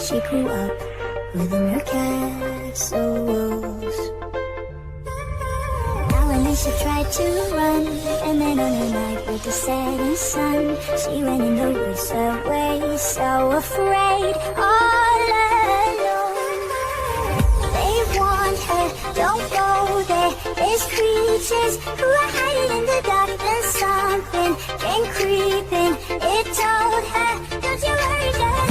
She grew up within her castle walls. Now and then she tried to run, and then on a night with the setting sun, she ran in the woods away, so afraid, all alone. They warned her, don't go there, there's creatures who are hiding in the dark, and something came creeping. It told her, don't you worry, girl.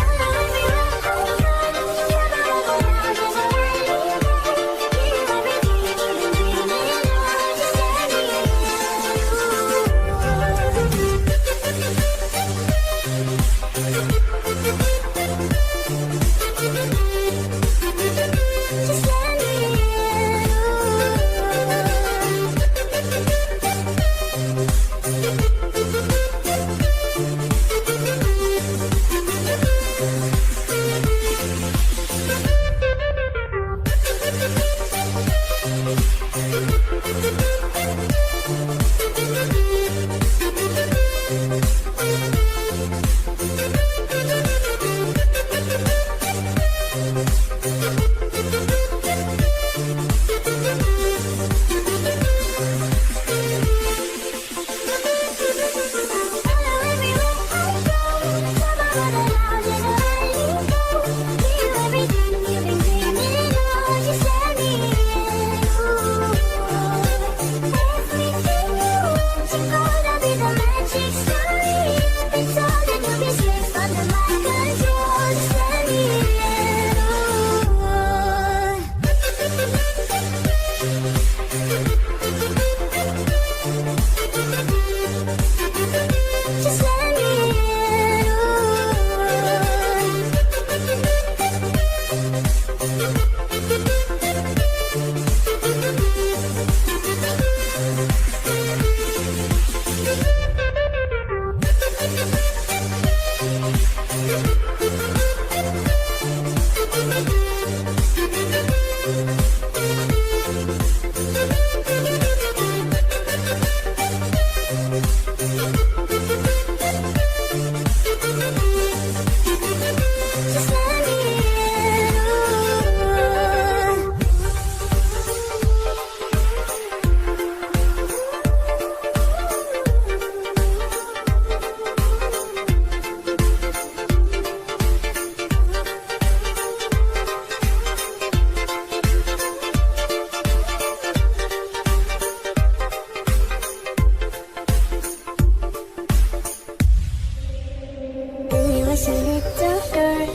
A little girl,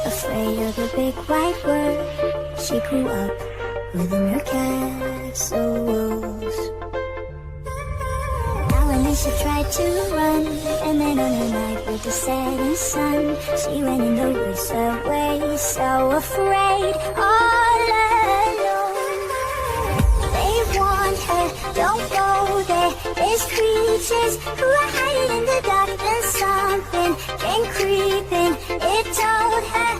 afraid of the big white world. She grew up within her castle walls. Now and then she tried to run, and then on a night with the setting sun, she ran in the woods away, so afraid, all alone. They warned her, don't go there, there's creatures who are hiding in the dark, and something came creeping. It told her,